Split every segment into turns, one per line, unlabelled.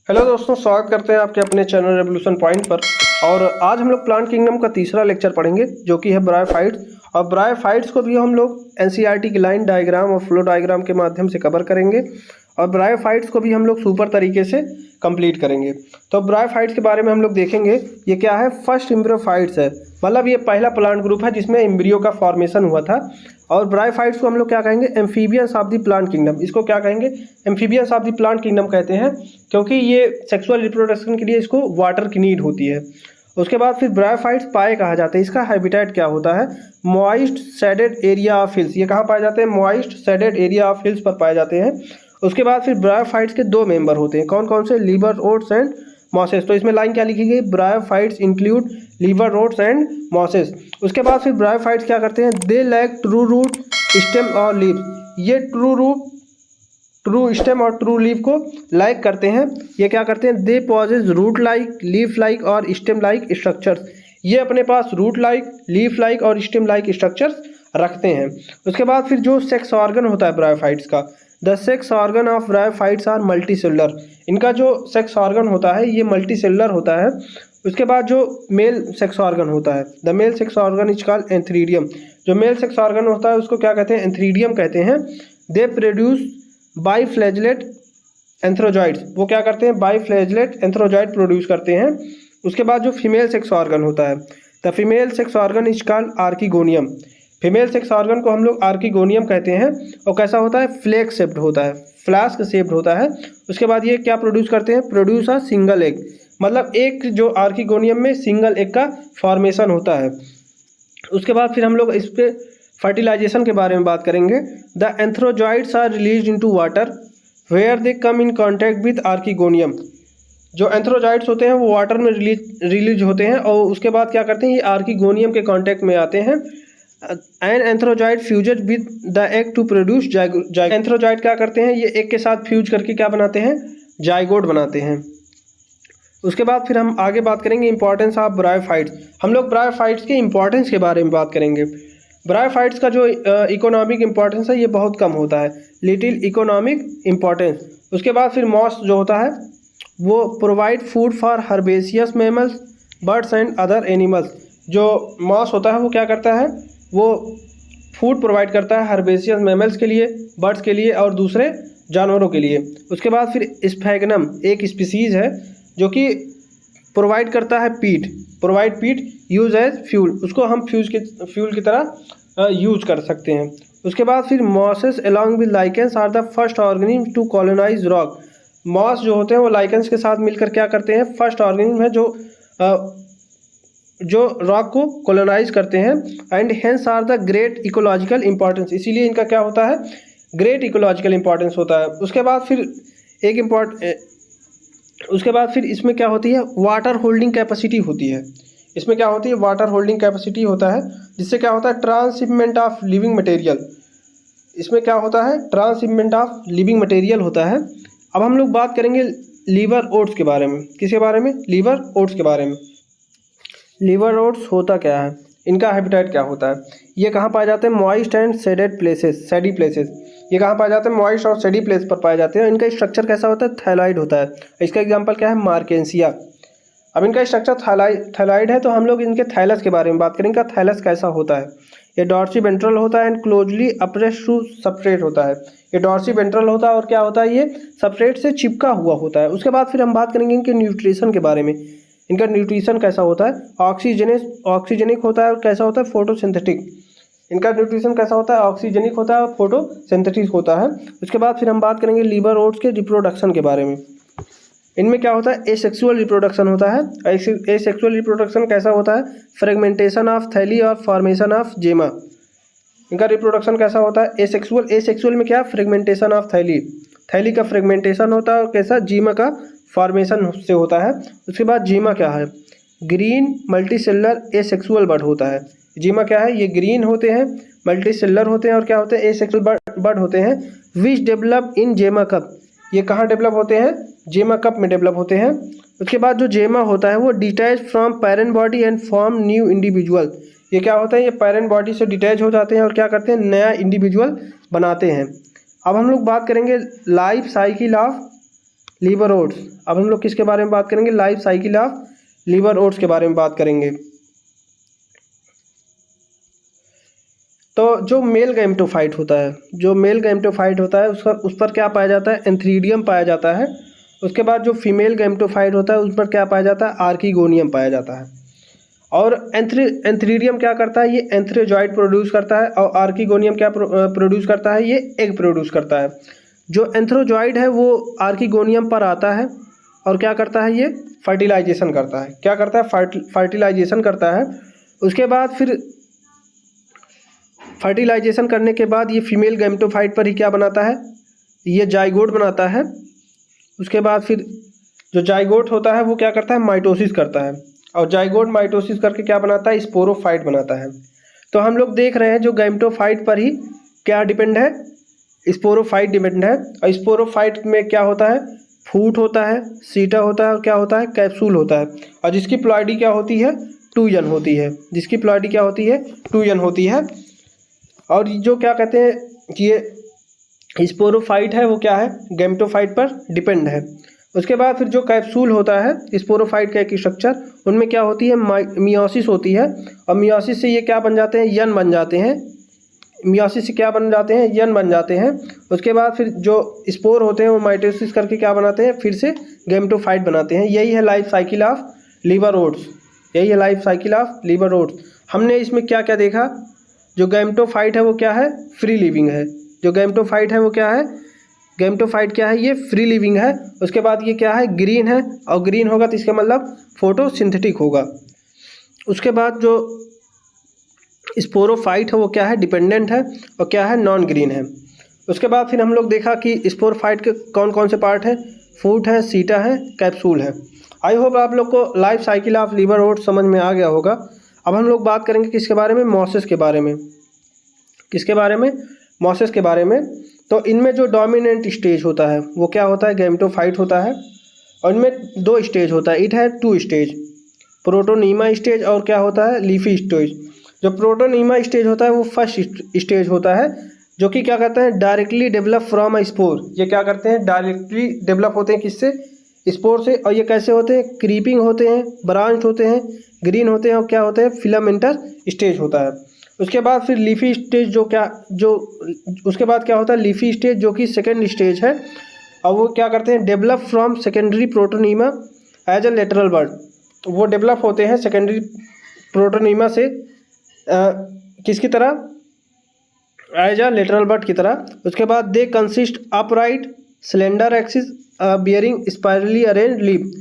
Hello दोस्तों, स्वागत करते हैं आपके अपने चैनल रेवोल्यूशन पॉइंट पर। और आज हम लोग प्लांट किंगडम का तीसरा लेक्चर पढ़ेंगे जो कि है ब्रायोफाइट्स। और ब्रायोफाइट्स को भी हम लोग एनसीईआरटी की लाइन डायग्राम और फ्लो डायग्राम के माध्यम से कवर करेंगे और ब्रायोफाइट्स को भी हम लोग सुपर तरीके से कंप्लीट करेंगे। तो ब्रायोफाइट्स के बारे में हम लोग देखेंगे। ये क्या है? फर्स्ट एम्ब्रियोफाइट्स है, मतलब ये पहला प्लांट ग्रुप है जिसमें एम्ब्रियो का फॉर्मेशन हुआ था। और ब्रायोफाइट्स को हम लोग क्या कहेंगे? Amphibians of the plant kingdom. इसको क्या कहेंगे? Amphibians of the plant kingdom कहते हैं, क्योंकि ये सेक्सुअल रिप्रोडक्शन के लिए इसको वाटर की नीड होती है। उसके बाद फिर ब्रायोफाइट्स पाए कहा जाते हैं। इसका हैबिटेट क्या होता है? Moist shaded area of hills. ये कहाँ पाए जाते हैं? Moist shaded area of hills पर पाए जाते हैं। उसके बाद फिर ब्रायोफाइट्स के दो मेंबर होते हैं। कौन कौन से? Liverworts and mosses. तो इसमें लाइन क्या लिखी गई? Bryophytes include liverworts and mosses. उसके बाद फिर ब्रायोफाइट्स क्या करते हैं? They lack true root, stem और लीव। ये ट्रू स्टेम और ट्रू लीफ को लाइक करते हैं। ये क्या करते हैं? They possess root like, leaf like और स्टेम लाइक स्ट्रक्चर्स। ये अपने पास रूट लाइक, लीफ लाइक और स्टेम लाइक स्ट्रक्चर्स रखते हैं। उसके बाद फिर जो सेक्स ऑर्गन होता है ब्रायोफाइट्स का, the sex organ of bryophytes are multicellular. इनका जो सेक्स ऑर्गन होता है ये मल्टी सेलुलर होता है। उसके बाद जो मेल सेक्स ऑर्गन होता है, the male sex organ is called antheridium. जो मेल सेक्स ऑर्गन होता है उसको क्या कहते हैं? एंथ्रीडियम कहते हैं। They produce biflagellate antherozoids. वो क्या करते हैं? बाईफ्लैजेलेट एंथ्रोजॉइड प्रोड्यूस करते हैं। उसके बाद जो फीमेल सेक्स ऑर्गन होता है, the female sex organ is called archegonium. Female sex organ को हम लोग आर्किगोनियम कहते हैं। और कैसा होता है? फ्लैग शेप्ड होता है, फ्लास्क शेप्ड होता है। उसके बाद ये क्या प्रोड्यूस करते हैं? Produce a single egg. मतलब एक जो आर्किगोनियम में सिंगल एग का फॉर्मेशन होता है। उसके बाद फिर हम लोग इस पे फर्टिलाइजेशन के बारे में बात करेंगे। The antherozoids are release into water where they come in contact with archegonium. जो एंथ्रोजॉइड्स होते हैं वो वाटर में रिलीज होते हैं और उसके बाद क्या करते हैं? ये आर्किगोनियम के कांटेक्ट में आते हैं। An antherozoid fused with the egg to produce zygote. Antherozoid क्या करते हैं? ये एग के साथ फ्यूज करके क्या बनाते हैं? जाइगोट बनाते हैं। उसके बाद फिर हम आगे बात करेंगे इंपॉर्टेंस ऑफ ब्रायोफाइट्स। हम लोग ब्रायोफाइट्स के इंपॉर्टेंस के बारे में बात करेंगे। ब्रायोफाइट्स का जो इकोनॉमिक इंपॉर्टेंस है ये बहुत कम होता है, लिटिल इकोनॉमिक इंपॉर्टेंस। उसके बाद फिर मॉस जो होता है वो provide food for herbaceous mammals, birds and other animals. जो मॉस होता है वो क्या करता है? वो फूड प्रोवाइड करता है हर्बेसियस मैमल्स के लिए, बर्ड्स के लिए और दूसरे जानवरों के लिए। उसके बाद फिर स्फैगनम एक स्पीसीज है जो कि प्रोवाइड करता है पीट, प्रोवाइड पीट यूज एज फ्यूल। उसको हम फ्यूल की तरह यूज कर सकते हैं। उसके बाद फिर mosses along with lichens are the first organism to colonise rock. Moss जो होते हैं वो लाइकेंस के साथ मिलकर क्या करते हैं? फर्स्ट ऑर्गेनिज्म है जो रॉक को कॉलोनाइज करते हैं। And hence are the great ecological importance. इसीलिए इनका क्या होता है? ग्रेट इकोलॉजिकल इंपॉर्टेंस होता है। उसके बाद फिर इसमें क्या होती है? वाटर होल्डिंग कैपेसिटी होती है। इसमें क्या होती है? वाटर होल्डिंग कैपेसिटी होता है, जिससे क्या होता है? Transshipment of living material. इसमें क्या होता है? ट्रांसशिपमेंट ऑफ लिविंग मटेरियल होता है। अब हम लोग बात करेंगे लीवर ओट्स के बारे में। किसके बारे में? लीवर ओट्स के बारे में। लीवर ओट्स होता क्या है? इनका हैबिटेट क्या होता है? ये कहाँ पाए जाते हैं? Moist and shaded places, shady places. ये कहाँ पाए जाते हैं? मॉइस्ट और शेडी प्लेस पर पाए जाते हैं। इनका स्ट्रक्चर कैसा होता है? थैलाइड होता है। इसका एग्जांपल क्या है? मार्केंसिया। अब इनका स्ट्रक्चर थैलाइड है तो हम लोग इनके थैलस के बारे में बात करेंगे। इनका थैलस कैसा होता है? ये डॉर्सी वेंट्रल होता है and closely appressed to substrate होता है। ये डॉर्सी वेंट्रल होता है और क्या होता है? ये सबस्ट्रेट से चिपका हुआ होता है। उसके बाद फिर हम बात करेंगे इनके न्यूट्रिशन के बारे में। इनका न्यूट्रिशन कैसा होता है? ऑक्सीजनिक होता है और कैसा होता है? फोटोसिंथेटिक। इनका न्यूट्रिशन कैसा होता है? ऑक्सीजनिक होता है और फोटोसिंथेटिक होता है। उसके बाद फिर हम बात करेंगे लीवर ओट्स के रिप्रोडक्शन के बारे में। इनमें क्या होता है? एसेक्सुअल रिप्रोडक्शन होता है। एसेक्सुअल रिप्रोडक्शन कैसा होता है? फ्रेगमेंटेशन ऑफ थैली और फॉर्मेशन ऑफ जेमा। इनका रिप्रोडक्शन कैसा होता है? एसेक्सुअल में क्या? फ्रेगमेंटेशन ऑफ थैली का फ्रेगमेंटेशन होता है और कैसा? जीमा का फॉर्मेशन से होता है। उसके बाद जीमा क्या है? ग्रीन मल्टीसेलुलर एसेक्सुअल बड होता है। जीमा क्या है? ये ग्रीन होते हैं, मल्टीसेलुलर होते हैं और क्या होते हैं? एसेक्सुअल बड होते हैं। विच डेवलप इन जेमा कप। ये कहाँ डेवलप होते हैं? जेमा कप में डेवलप होते हैं। उसके बाद जो जेमा होता है वो detach from parent body and form new individual. ये क्या होता है? ये पैरेंट बॉडी से डिटैच हो जाते हैं और क्या करते हैं? नया इंडिविजुअल बनाते हैं। अब हम लोग बात करेंगे life cycle of liverworts. अब हम लोग किसके बारे में बात करेंगे? Life cycle of liverworts के बारे में बात करेंगे। तो जो मेल गैमेटोफाइट होता है, जो मेल गैमेटोफाइट होता है उस पर क्या पाया जाता है? एंथ्रीडियम पाया जाता है। उसके बाद जो फीमेल गैमेटोफाइट होता है उस पर क्या पाया जाता है? आर्किगोनियम पाया जाता है। और एंथ्रीडियम क्या करता है? ये एंथ्रोजॉइड प्रोड्यूस करता है। और आर्किगोनियम क्या प्रोड्यूस करता है? ये एग प्रोड्यूस करता है। जो एंथ्रोजॉइड है वो आर्किगोनियम पर आता है और क्या करता है? ये फर्टिलाइजेशन करता है। क्या करता है? फर्टिलाइजेशन करता है। उसके बाद फिर फर्टिलाइजेशन करने के बाद ये फीमेल गैमेटोफाइट पर ही क्या बनाता है? ये जाइगोट बनाता है। उसके बाद फिर जो जाइगोट होता है वो क्या करता है? माइटोसिस करता है। और जाइगोट माइटोसिस करके क्या बनाता है? स्पोरोफाइट बनाता है। तो हम लोग देख रहे हैं जो गैमेटोफाइट पर ही क्या डिपेंड है? स्पोरोफाइट डिपेंड है। और स्पोरोफाइट में क्या होता है? फूट होता है, सीटा होता है और क्या होता है? कैप्सूल होता है। और जिसकी प्लॉइडी क्या होती है? 2n होती है। जिसकी प्लॉइडी क्या होती है? 2n होती है। और जो क्या कहते हैं कि ये स्पोरोफाइट है वो क्या है? गैमेटोफाइट पर डिपेंड है। उसके बाद फिर जो कैप्सूल होता है स्पोरोफाइट का एक स्ट्रक्चर, उनमें क्या होती है? मियोसिस होती है। और मियोसिस से ये क्या बन जाते हैं? यन बन जाते हैं। मियोसिस से क्या बन जाते हैं? यन बन जाते हैं। उसके बाद फिर जो स्पोर होते हैं वो माइटोसिस करके क्या बनाते हैं? फिर से गैमेटोफाइट बनाते हैं। यही है life cycle of liverworts. यही है life cycle of liverworts. हमने इसमें क्या क्या देखा? जो गैमेटोफाइट है वो क्या है? फ्री लिविंग है। जो गैमेटोफाइट है वो क्या है? गैमेटोफाइट क्या है? ये फ्री लिविंग है। उसके बाद ये क्या है? ग्रीन है। और ग्रीन होगा तो इसका मतलब फोटोसिंथेटिक होगा। उसके बाद जो स्पोरोफाइट है वो क्या है? डिपेंडेंट है। और क्या है? नॉन ग्रीन है। उसके बाद फिर हम लोग देखा कि स्पोरोफाइट के कौन कौन से पार्ट हैं? फूट है, सीटा है, कैप्सूल है। आई होप आप लोग को life cycle of liverworts समझ में आ गया होगा। अब हम लोग बात करेंगे किसके बारे में? मॉसेस के बारे में। किसके बारे में? मॉसेस के बारे में। तो इनमें जो डोमिनेंट स्टेज होता है वो क्या होता है? गैमेटोफाइट होता है। और इनमें 2 स्टेज होता है। इट है 2 स्टेज, प्रोटोनीमा स्टेज और क्या होता है? Leafy stage. जो प्रोटोनीमा स्टेज होता है वो फर्स्ट स्टेज होता है, जो कि क्या कहते हैं? Directly develop from a spore. ये क्या करते हैं? डायरेक्टली डेवलप होते हैं किससे? स्पोर से। और ये कैसे होते हैं? क्रीपिंग होते हैं, ब्रांच होते हैं, ग्रीन होते हैं और क्या होते हैं? फिलामेंटस स्टेज होता है। उसके बाद फिर लीफी स्टेज उसके बाद क्या होता है? लीफी स्टेज जो कि सेकेंड स्टेज है। और वो क्या करते हैं? Develop from secondary protonema as a lateral bud. वो डेवलप होते हैं सेकेंडरी प्रोटोनीमा से किसकी तरह? एज अ लेटरल बड की तरह। उसके बाद they consist upright cylinder axis bearing spirally arrange leaf.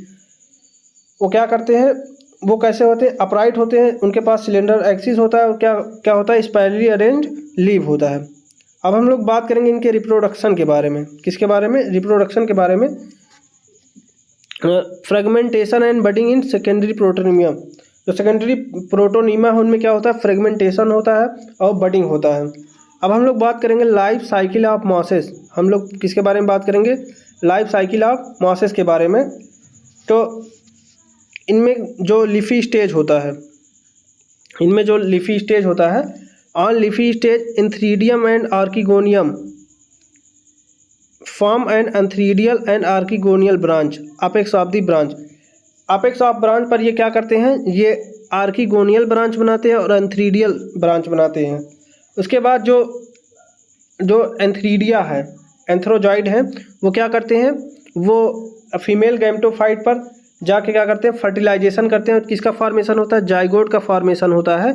वो क्या करते हैं? वो कैसे होते हैं? अपराइट होते हैं, उनके पास सिलेंडर एक्सिस होता है और क्या क्या होता है? स्पाइरली अरेंज लीफ होता है। अब हम लोग बात करेंगे इनके रिप्रोडक्शन के बारे में। किसके बारे में? रिप्रोडक्शन के बारे में। Fragmentation and budding in secondary protonema. जो सेकेंडरी प्रोटोनीमा है उनमें क्या होता है? फ्रेगमेंटेशन होता है और बडिंग होता है। अब हम लोग बात करेंगे लाइफ साइकिल ऑफ मॉसेस। हम लोग किसके बारे में बात करेंगे? लाइफ साइकिल ऑफ मॉसेस के बारे में। तो इनमें जो लीफी स्टेज होता है, इनमें जो लीफी स्टेज होता है, on leafy stage antheridium and archegonium form and antheridial and archegonial branch apex of the branch. Apex of branch पर ये क्या करते हैं? ये आर्किगोनियल ब्रांच बनाते हैं और एंथ्रीडियल ब्रांच बनाते हैं। उसके बाद जो एंथ्रीडिया है, एंथ्रोजॉइड है, वो क्या करते हैं? वो फीमेल गैमेटोफाइट पर जाके क्या करते हैं? फर्टिलाइजेशन करते हैं। किसका फॉर्मेशन होता है? जाइगोट का फॉर्मेशन होता है।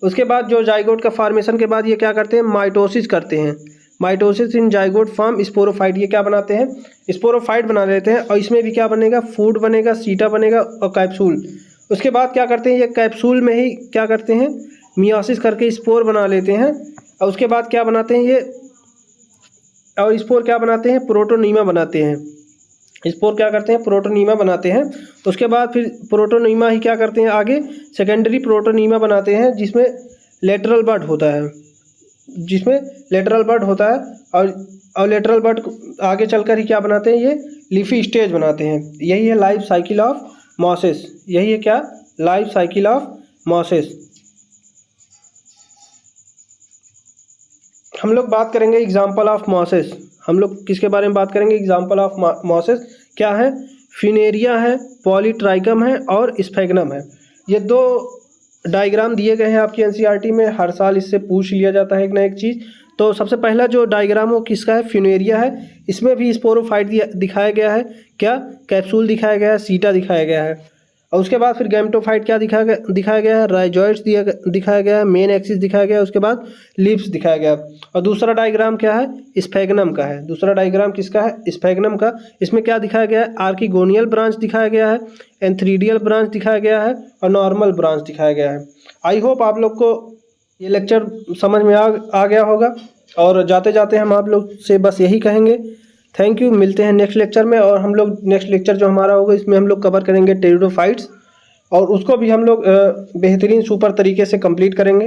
उसके बाद जो जाइगोट का फॉर्मेशन के बाद ये क्या करते हैं? माइटोसिस करते हैं। माइटोसिस इन जाइगोट फॉर्म स्पोरोफाइट। ये क्या बनाते हैं? स्पोरोफाइट बना लेते हैं। और इसमें भी क्या बनेगा? फूड बनेगा, सीटा बनेगा और कैप्सूल। उसके बाद क्या करते हैं? ये कैप्सूल में ही क्या करते हैं? मियोसिस करके स्पोर बना लेते हैं। और उसके बाद क्या बनाते हैं ये? और स्पोर क्या बनाते हैं? प्रोटोनीमा बनाते हैं। स्पोर क्या करते हैं? प्रोटोनीमा बनाते हैं। उसके बाद फिर प्रोटोनीमा ही क्या करते हैं? आगे सेकेंडरी प्रोटोनीमा बनाते हैं, जिसमें लेटरल बड होता है, जिसमें लेटरल बड होता है। और लेटरल बड आगे चलकर ही क्या बनाते हैं? ये लीफी स्टेज बनाते हैं। यही है लाइफ साइकिल ऑफ मॉसेस। यही है क्या? Life cycle of mosses. हम लोग बात करेंगे एग्जाम्पल ऑफ मॉसेस। हम लोग किसके बारे में बात करेंगे? Example of mosses. क्या है, फ्यूनेरिया है, पॉलीट्राइकम है और स्फेगनम है। ये 2 डायग्राम दिए गए हैं आपकी एनसीईआरटी में, हर साल इससे पूछ लिया जाता है एक ना एक चीज़। तो सबसे पहला जो डायग्राम वो किसका है, फ्यूनेरिया है। इसमें भी स्पोरोफाइट दिखाया गया है, क्या, कैप्सूल दिखाया गया है, सीटा दिखाया गया है। और उसके बाद फिर गैमेटोफाइट क्या दिखाया गया है, राइजॉइड्स दिखाया गया है, मेन एक्सिस दिखाया गया है, उसके बाद लिप्स दिखाया गया। और दूसरा डायग्राम क्या है, स्फेगनम का है। दूसरा डायग्राम किसका है, स्फेगनम का। इसमें क्या दिखाया गया है, आर्किगोनियल ब्रांच दिखाया गया है, एंथ्रीडियल ब्रांच दिखाया गया है और नॉर्मल ब्रांच दिखाया गया है। आई होप आप लोग को ये लेक्चर समझ में आ गया होगा। और जाते जाते हम आप लोग से बस यही कहेंगे, थैंक यू। मिलते हैं नेक्स्ट लेक्चर में। और हम लोग नेक्स्ट लेक्चर जो हमारा होगा इसमें हम लोग कवर करेंगे टेरिडोफाइट्स, और उसको भी हम लोग बेहतरीन सुपर तरीके से कंप्लीट करेंगे।